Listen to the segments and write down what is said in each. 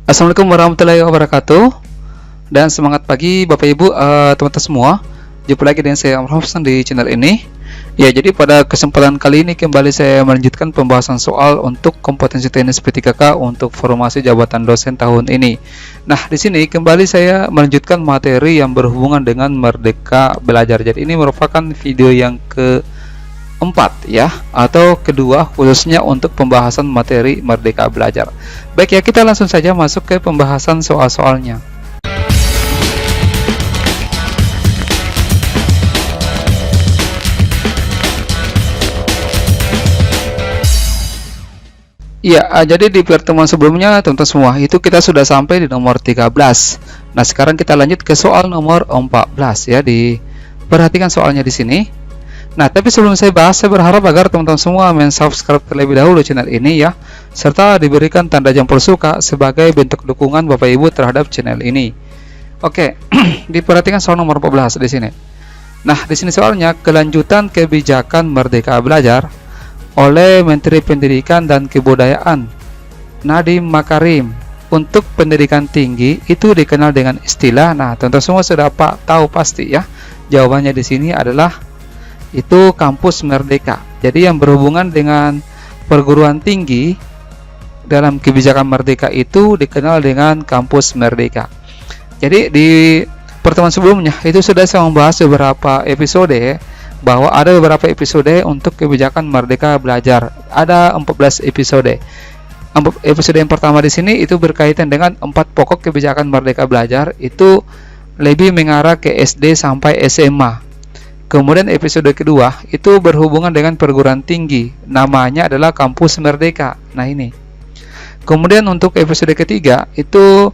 Assalamualaikum warahmatullahi wabarakatuh. Dan semangat pagi Bapak Ibu, teman-teman semua. Jumpa lagi dengan saya Amr Hafsan di channel ini. Ya, jadi pada kesempatan kali ini kembali saya melanjutkan pembahasan soal untuk kompetensi teknis P3K untuk formasi jabatan dosen tahun ini. Nah, di sini kembali saya melanjutkan materi yang berhubungan dengan Merdeka Belajar. Jadi ini merupakan video yang keempat ya, atau kedua khususnya untuk pembahasan materi Merdeka Belajar. Baik ya, kita langsung saja masuk ke pembahasan soal-soalnya. Ya, jadi di pertemuan sebelumnya teman-teman semua itu kita sudah sampai di nomor 13. Nah, sekarang kita lanjut ke soal nomor 14 ya. Perhatikan soalnya di sini. Nah, tapi sebelum saya bahas, saya berharap agar teman-teman semua subscribe terlebih dahulu channel ini ya, serta diberikan tanda jempol suka sebagai bentuk dukungan Bapak Ibu terhadap channel ini. Oke, diperhatikan soal nomor 14 di sini. Nah, di sini soalnya kelanjutan kebijakan Merdeka Belajar oleh Menteri Pendidikan dan Kebudayaan Nadiem Makarim untuk pendidikan tinggi itu dikenal dengan istilah. Nah, teman-teman semua sudah tahu pasti ya. Jawabannya di sini adalah itu kampus merdeka. Jadi yang berhubungan dengan perguruan tinggi dalam kebijakan merdeka itu dikenal dengan kampus merdeka. Jadi di pertemuan sebelumnya itu sudah saya membahas beberapa episode bahwa ada beberapa episode untuk kebijakan Merdeka Belajar. Ada 14 episode. Episode yang pertama di sini itu berkaitan dengan 4 pokok kebijakan Merdeka Belajar, itu lebih mengarah ke SD sampai SMA. Kemudian episode kedua itu berhubungan dengan perguruan tinggi, namanya adalah Kampus Merdeka. Nah, ini. Kemudian untuk episode ketiga itu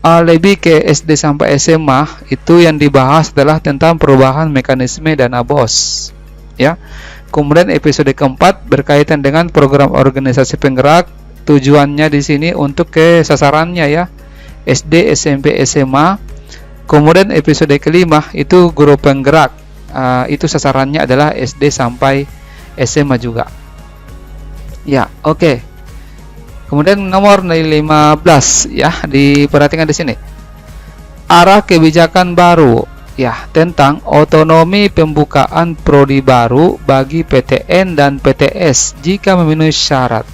lebih ke SD sampai SMA, itu yang dibahas adalah tentang perubahan mekanisme dana BOS ya. Kemudian episode keempat berkaitan dengan program organisasi penggerak, tujuannya di sini untuk ke sasarannya ya, SD, SMP, SMA. Kemudian episode kelima itu guru penggerak, itu sasarannya adalah SD sampai SMA juga ya. Oke. Kemudian nomor 15 ya, diperhatikan di sini. Arah kebijakan baru ya tentang otonomi pembukaan prodi baru bagi PTN dan PTS jika memenuhi syarat.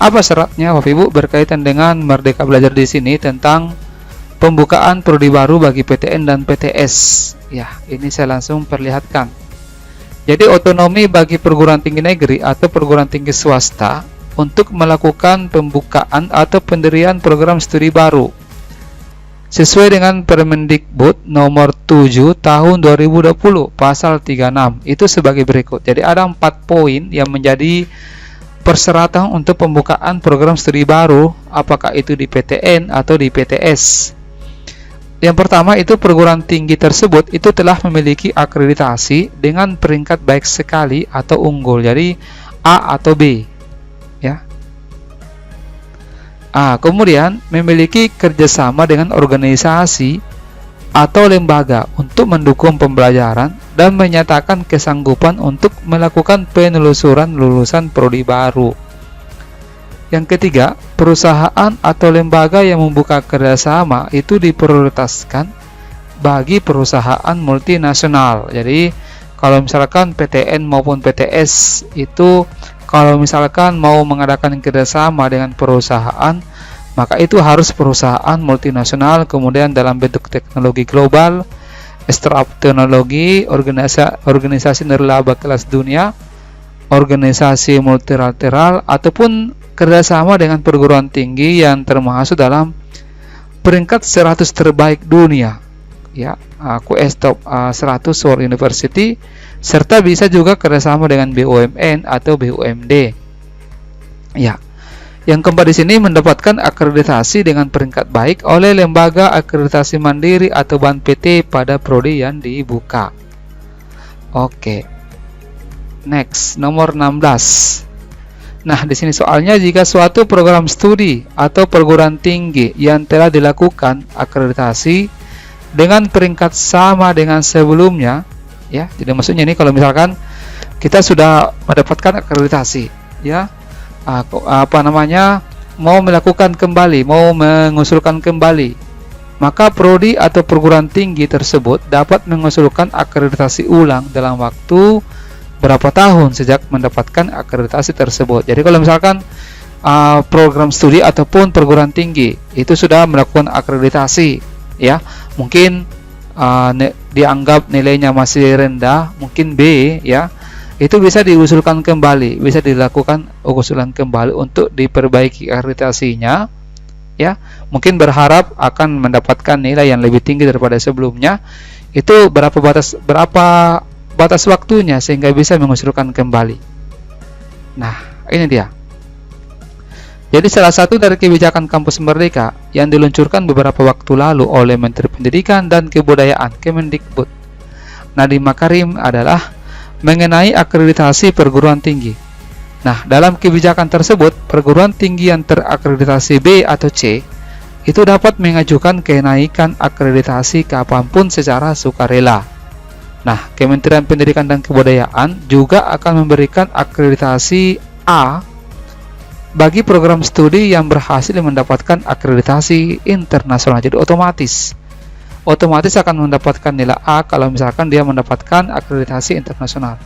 Apa syaratnya Bapak Ibu berkaitan dengan Merdeka Belajar di sini tentang pembukaan prodi baru bagi PTN dan PTS. Ya, ini saya langsung perlihatkan. Jadi otonomi bagi perguruan tinggi negeri atau perguruan tinggi swasta untuk melakukan pembukaan atau pendirian program studi baru sesuai dengan Permendikbud nomor 7 tahun 2020 pasal 36 itu sebagai berikut. Jadi ada 4 poin yang menjadi persyaratan untuk pembukaan program studi baru, apakah itu di PTN atau di PTS. Yang pertama itu perguruan tinggi tersebut itu telah memiliki akreditasi dengan peringkat baik sekali atau unggul, jadi A atau B ya. Kemudian memiliki kerjasama dengan organisasi atau lembaga untuk mendukung pembelajaran dan menyatakan kesanggupan untuk melakukan penelusuran lulusan prodi baru. Yang ketiga, perusahaan atau lembaga yang membuka kerjasama itu diprioritaskan bagi perusahaan multinasional. Jadi kalau misalkan PTN maupun PTS itu kalau misalkan mau mengadakan kerjasama dengan perusahaan, maka itu harus perusahaan multinasional, kemudian dalam bentuk teknologi global, startup teknologi, organisasi nirlaba kelas dunia, organisasi multilateral, ataupun kerjasama dengan perguruan tinggi yang termasuk dalam peringkat 100 terbaik dunia ya, QS Top 100 World University, serta bisa juga kerjasama dengan BUMN atau BUMD ya. Yang keempat di sini mendapatkan akreditasi dengan peringkat baik oleh lembaga akreditasi mandiri atau BAN PT pada prodi yang dibuka. Oke. Next, nomor 16. Nah, di sini soalnya jika suatu program studi atau perguruan tinggi yang telah dilakukan akreditasi dengan peringkat sama dengan sebelumnya ya. Jadi maksudnya ini kalau misalkan kita sudah mendapatkan akreditasi ya, mau melakukan kembali, mau mengusulkan kembali, maka prodi atau perguruan tinggi tersebut dapat mengusulkan akreditasi ulang dalam waktu berapa tahun sejak mendapatkan akreditasi tersebut. Jadi kalau misalkan program studi ataupun perguruan tinggi itu sudah melakukan akreditasi, ya, mungkin dianggap nilainya masih rendah, mungkin B, ya, itu bisa diusulkan kembali, bisa dilakukan usulan kembali untuk diperbaiki akreditasinya, ya, mungkin berharap akan mendapatkan nilai yang lebih tinggi daripada sebelumnya. Itu berapa batas waktunya sehingga bisa mengusulkan kembali. Nah, ini dia. Jadi salah satu dari kebijakan Kampus Merdeka yang diluncurkan beberapa waktu lalu oleh Menteri Pendidikan dan Kebudayaan Kemendikbud Nadiem Makarim adalah mengenai akreditasi perguruan tinggi. Nah, dalam kebijakan tersebut, perguruan tinggi yang terakreditasi B atau C itu dapat mengajukan kenaikan akreditasi kapanpun secara sukarela. Nah, Kementerian Pendidikan dan Kebudayaan juga akan memberikan akreditasi A bagi program studi yang berhasil mendapatkan akreditasi internasional. Jadi otomatis akan mendapatkan nilai A kalau misalkan dia mendapatkan akreditasi internasional.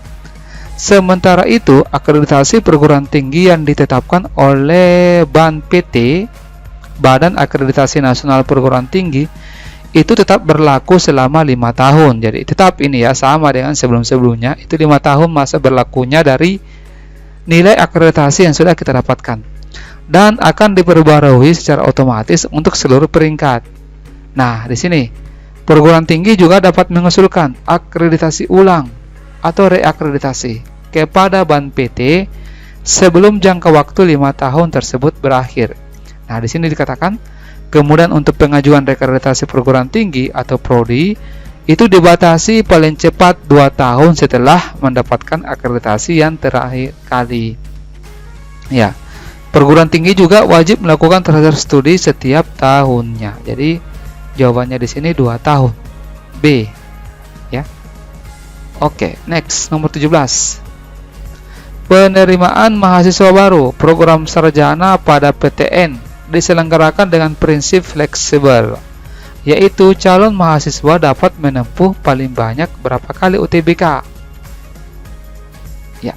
Sementara itu, akreditasi perguruan tinggi yang ditetapkan oleh BANPT, Badan Akreditasi Nasional Perguruan Tinggi, itu tetap berlaku selama 5 tahun. Jadi tetap ini ya, sama dengan sebelum-sebelumnya, itu 5 tahun masa berlakunya dari nilai akreditasi yang sudah kita dapatkan, dan akan diperbarui secara otomatis untuk seluruh peringkat. Nah, di sini perguruan tinggi juga dapat mengusulkan akreditasi ulang atau reakreditasi kepada BANPT sebelum jangka waktu 5 tahun tersebut berakhir. Nah, di sini dikatakan kemudian untuk pengajuan reakreditasi perguruan tinggi atau prodi itu dibatasi paling cepat 2 tahun setelah mendapatkan akreditasi yang terakhir kali. Ya, perguruan tinggi juga wajib melakukan transfer studi setiap tahunnya. Jadi jawabannya di sini 2 tahun. B. Ya. Oke, next nomor 17. Penerimaan mahasiswa baru program sarjana pada PTN diselenggarakan dengan prinsip fleksibel, yaitu calon mahasiswa dapat menempuh paling banyak berapa kali UTBK. Ya.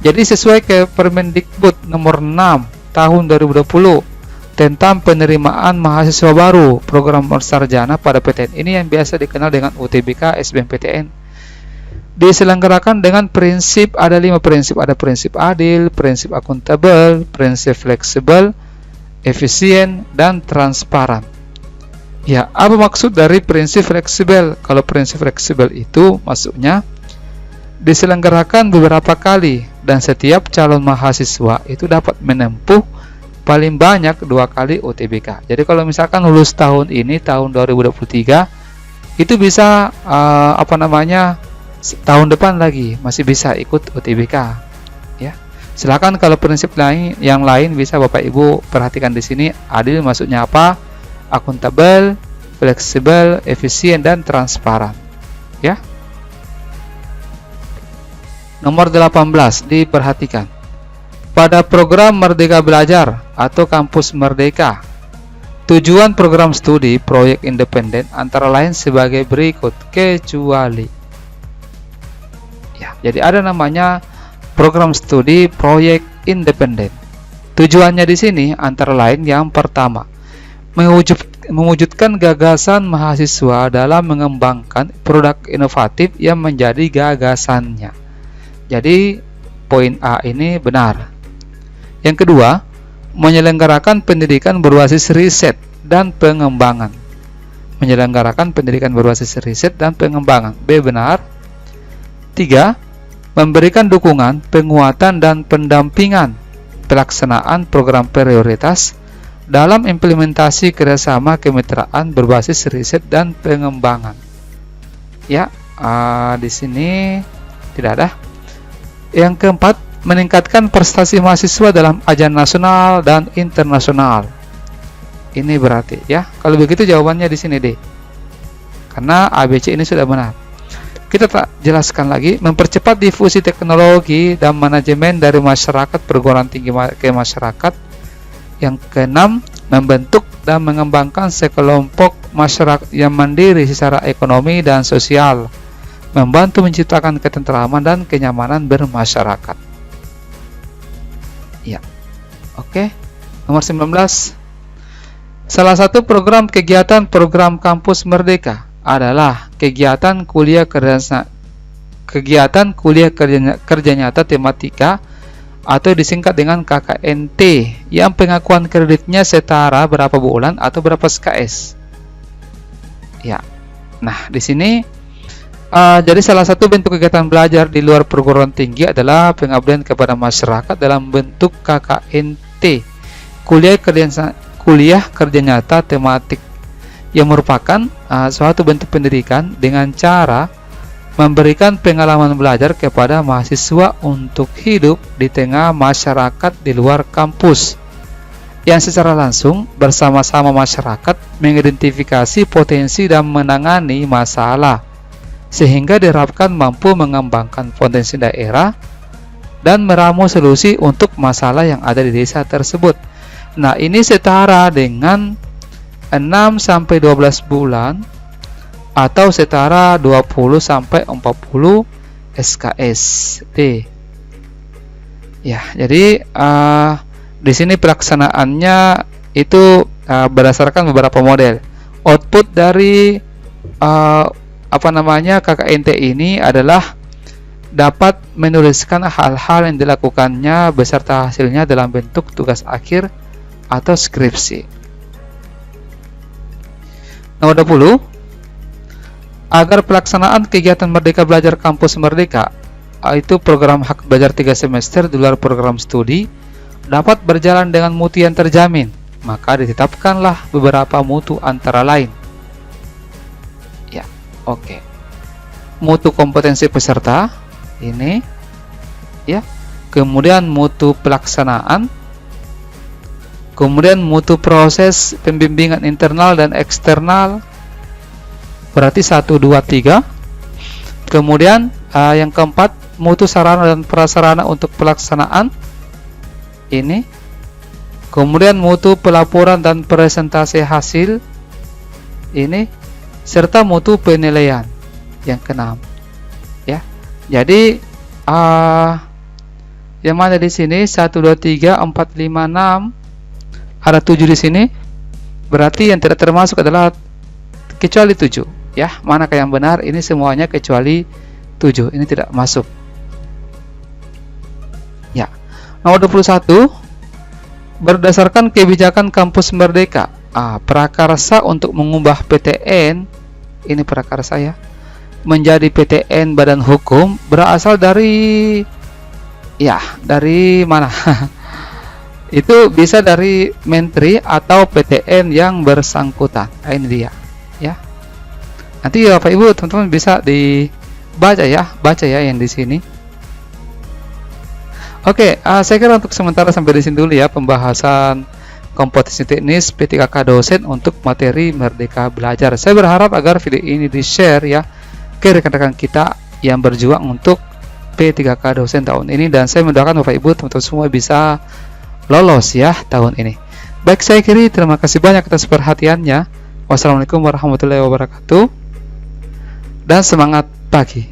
Jadi sesuai ke Permendikbud nomor 6 tahun 2020 tentang penerimaan mahasiswa baru program sarjana pada PTN, ini yang biasa dikenal dengan UTBK SBMPTN, diselenggarakan dengan prinsip, ada 5 prinsip, ada prinsip adil, prinsip akuntabel, prinsip fleksibel, efisien, dan transparan. Ya, apa maksud dari prinsip fleksibel? Kalau prinsip fleksibel itu maksudnya diselenggarakan beberapa kali dan setiap calon mahasiswa itu dapat menempuh paling banyak 2 kali UTBK. Jadi kalau misalkan lulus tahun ini, tahun 2023, itu bisa tahun depan lagi masih bisa ikut UTBK. Ya. Silakan kalau prinsip yang lain bisa Bapak Ibu perhatikan di sini. Adil maksudnya apa? Akuntabel, fleksibel, efisien, dan transparan. Ya. Nomor 18 diperhatikan. Pada program Merdeka Belajar atau Kampus Merdeka, tujuan program studi proyek independen antara lain sebagai berikut, kecuali. Ya, jadi ada namanya program studi proyek independen. Tujuannya di sini antara lain yang pertama, mewujudkan gagasan mahasiswa dalam mengembangkan produk inovatif yang menjadi gagasannya. Jadi poin A ini benar. Yang kedua, menyelenggarakan pendidikan berbasis riset dan pengembangan. Menyelenggarakan pendidikan berbasis riset dan pengembangan. B benar. 3. Memberikan dukungan, penguatan, dan pendampingan pelaksanaan program prioritas dalam implementasi kerjasama kemitraan berbasis riset dan pengembangan. Ya, di sini tidak ada. Yang keempat, meningkatkan prestasi mahasiswa dalam ajang nasional dan internasional. Ini berarti ya. Kalau begitu jawabannya di sini D. Karena ABC ini sudah benar. Kita tak jelaskan lagi, mempercepat difusi teknologi dan manajemen dari masyarakat perguruan tinggi ke masyarakat Yang keenam, membentuk dan mengembangkan sekelompok masyarakat yang mandiri secara ekonomi dan sosial, membantu menciptakan ketentraman dan kenyamanan bermasyarakat. Ya. Oke. Nomor 19. Salah satu program kampus Merdeka adalah kegiatan kuliah kerja nyata tematika atau disingkat dengan KKNT yang pengakuan kreditnya setara berapa bulan atau berapa SKS. Ya. Nah, di sini jadi salah satu bentuk kegiatan belajar di luar perguruan tinggi adalah pengabdian kepada masyarakat dalam bentuk KKNT, kuliah kerja nyata tematik, yang merupakan suatu bentuk pendidikan dengan cara memberikan pengalaman belajar kepada mahasiswa untuk hidup di tengah masyarakat di luar kampus, yang secara langsung bersama-sama masyarakat mengidentifikasi potensi dan menangani masalah, sehingga diharapkan mampu mengembangkan potensi daerah dan meramu solusi untuk masalah yang ada di desa tersebut. Nah, ini setara dengan 6-12 bulan atau setara 20-40 SKS D. Ya, jadi di sini pelaksanaannya itu berdasarkan beberapa model. Output dari KKNT ini adalah dapat menuliskan hal-hal yang dilakukannya beserta hasilnya dalam bentuk tugas akhir atau skripsi. Nomor 20. Agar pelaksanaan kegiatan Merdeka Belajar Kampus Merdeka, itu program hak belajar 3 semester di luar program studi, dapat berjalan dengan mutu yang terjamin, maka ditetapkanlah beberapa mutu antara lain. Ya, oke. Mutu kompetensi peserta ini, ya. Kemudian mutu pelaksanaan, kemudian mutu proses pembimbingan internal dan eksternal, berarti 1, 2, 3. Kemudian yang keempat, mutu sarana dan prasarana untuk pelaksanaan ini. Kemudian mutu pelaporan dan presentasi hasil ini, serta mutu penilaian yang keenam. Ya. Jadi yang mana di sini 1, 2, 3, 4, 5, 6, ada 7 di sini. Berarti yang tidak termasuk adalah kecuali 7. Ya, manakah yang benar? Ini semuanya kecuali 7. Ini tidak masuk. Ya. Nomor 21. Berdasarkan kebijakan Kampus Merdeka, prakarsa untuk mengubah PTN, ini prakarsa ya, menjadi PTN badan hukum berasal dari mana? Itu bisa dari menteri atau PTN yang bersangkutan. Nah, ini dia, ya. Nanti Bapak Ibu teman-teman bisa dibaca ya, yang di sini. Oke, saya kira untuk sementara sampai di sini dulu ya pembahasan kompetensi teknis P3K dosen untuk materi Merdeka Belajar. Saya berharap agar video ini di-share ya ke rekan-rekan kita yang berjuang untuk P3K dosen tahun ini, dan saya mendoakan Bapak Ibu teman-teman semua bisa lolos ya tahun ini. Baik, saya kira terima kasih banyak atas perhatiannya. Wassalamualaikum warahmatullahi wabarakatuh. Dan semangat pagi.